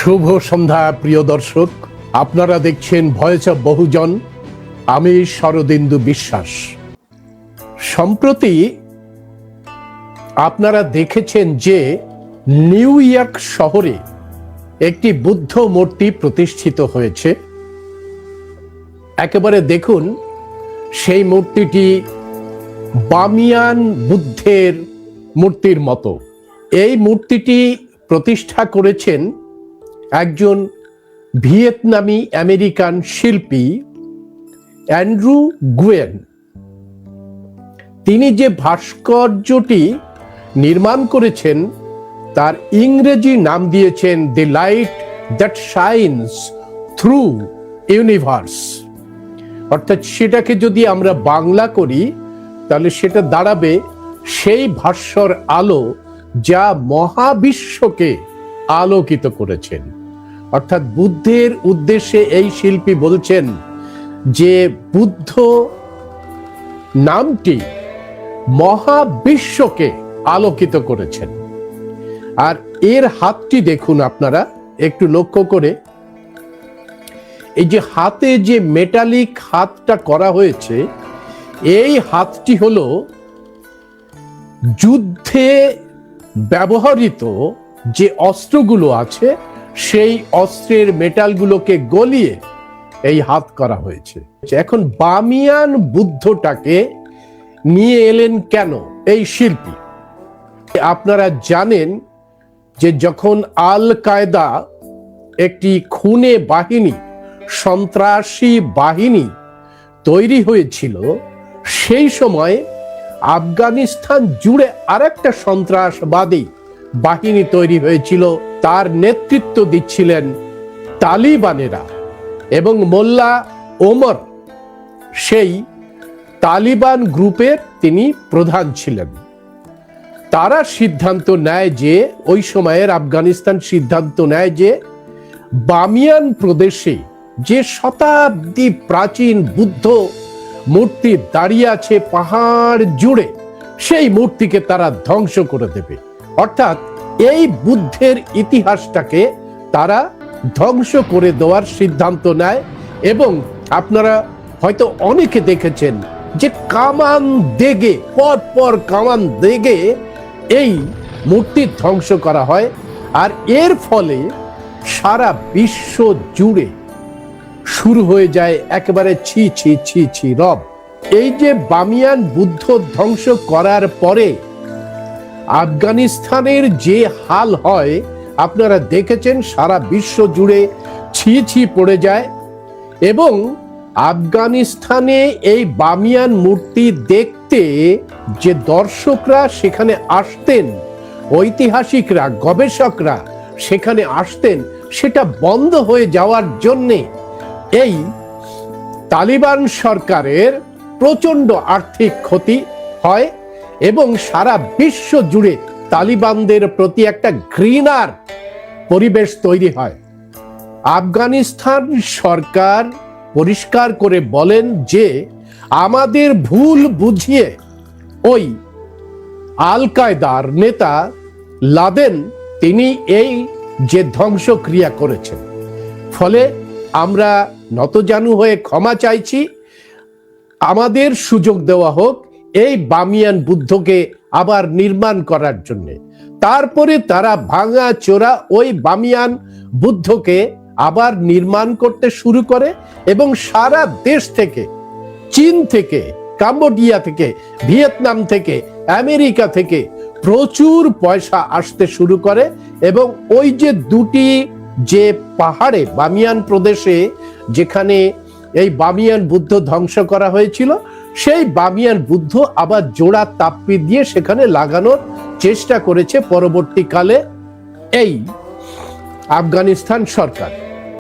শুভ সন্ধ্যা প্রিয় দর্শক, আপনারা দেখছেন ভয়েস অফ বহুজন। আমি শরদিন্দু বিশ্বাস। সম্প্রতি আপনারা দেখেছেন যে নিউ ইয়র্ক শহরে একটি বুদ্ধ মূর্তি প্রতিষ্ঠিত হয়েছে। একেবারে দেখুন, সেই মূর্তিটি বামিয়ান বুদ্ধের মূর্তির মতো। এই মূর্তিটি প্রতিষ্ঠা করেছেন একজন ভিয়েতনামি আমেরিকান শিল্পী অ্যান্ড্রু গুয়েন। তিনি যে ভাস্কর্যটি নির্মাণ করেছেন তার ইংরেজি নাম দিয়েছেন the light that shines through universe. অর্থাৎ সেটাকে যদি আমরা বাংলা করি তাহলে সেটা দাঁড়াবে সেই ভাস্বর আলো যা মহাবিশ্বকে আলোকিত করেছেন। অর্থাৎ বুদ্ধের উদ্দেশ্যে এই শিল্পী বলছেন যে বুদ্ধ নামটি মহাবিশ্বকে আলোকিত করেছেন। আর এর হাতটি দেখুন, আপনারা একটু লক্ষ্য করে, এই যে হাতে যে মেটালিক হাতটা করা হয়েছে, এই হাতটি হলো যুদ্ধে ব্যবহৃত যে অস্ত্রগুলো আছে সেই অস্ত্রের মেটালগুলোকে গলিয়ে এই হাত করা হয়েছে। এখন বামিয়ান বুদ্ধটাকে নিয়ে এলেন কেন এই শিল্পী? আপনারা জানেন যে যখন আল কায়দা একটি খুনে বাহিনী, সন্ত্রাসী বাহিনী তৈরি হয়েছিল, সেই সময় আফগানিস্তান জুড়ে আরেকটা সন্ত্রাসবাদী বাহিনী তৈরি হয়েছিল। তার নেতৃত্ব দিচ্ছিলেন তালিবানেরা এবং মোল্লা ওমর সেই তালিবান গ্রুপের তিনি প্রধান ছিলেন। তারা সিদ্ধান্ত নেয় যে, ওই সময়ের আফগানিস্তান সিদ্ধান্ত নেয় যে বামিয়ান প্রদেশে যে শতাব্দী প্রাচীন বুদ্ধ মূর্তি দাঁড়িয়ে আছে পাহাড় জুড়ে, সেই মূর্তিকে তারা ধ্বংস করে দেবে। অর্থাৎ এই বুদ্ধের ইতিহাসটাকে তারা ধ্বংস করে দেওয়ার সিদ্ধান্ত নেয়। এবং আপনারা হয়তো অনেকে দেখেছেন যে কামান দেগে, পর পর কামান দেগে এই মূর্তি ধ্বংস করা হয়। আর এর ফলে সারা বিশ্ব জুড়ে শুরু হয়ে যায় একেবারে ছি ছি ছি ছি রব। এই যে বামিয়ান বুদ্ধ ধ্বংস করার পরে আফগানিস্তানের যে হাল হয় আপনারা দেখেছেন, সারা বিশ্ব জুড়ে ছি ছি পড়ে যায়। এবং আফগানিস্তানে এই বামিয়ান মূর্তি দেখতে যে দর্শকরা সেখানে আসতেন, ঐতিহাসিকরা, গবেষকরা সেখানে আসতেন, সেটা বন্ধ হয়ে যাওয়ার জন্যে এই তালিবান সরকারের প্রচন্ড আর্থিক ক্ষতি হয় এবং সারা বিশ্ব জুড়ে তালিবানদের প্রতি একটা ঘৃণার পরিবেশ তৈরি হয়। আফগানিস্তান সরকার পরিষ্কার করে বলেন যে আমাদের ভুল বুঝিয়ে ওই আল কায়দার নেতা লাদেন তিনি এই যে ধ্বংসক্রিয়া করেছেন, ফলে আমরা নতজানু হয়ে ক্ষমা চাইছি, আমাদের সুযোগ দেওয়া হোক এই বামিয়ান বুদ্ধকে আবার নির্মাণ করার জন্য। তারপরে তারা ভাঙা চোরা ওই বামিয়ান বুদ্ধকে আবার নির্মাণ করতে শুরু করে এবং সারা দেশ থেকে, চীন থেকে, কাম্বোডিয়া থেকে, ভিয়েতনাম থেকে, আমেরিকা থেকে প্রচুর পয়সা আসতে শুরু করে। এবং ওই যে দুটি যে পাহাড়ে বামিয়ান প্রদেশে যেখানে এই বামিয়ান বুদ্ধ ধ্বংস করা হয়েছিল, সেই বামিয়ান বুদ্ধ আবার জোড়া তাপ্পি দিয়ে সেখানে লাগানোর চেষ্টা করেছে পরবর্তীকালে এই আফগানিস্তান সরকার।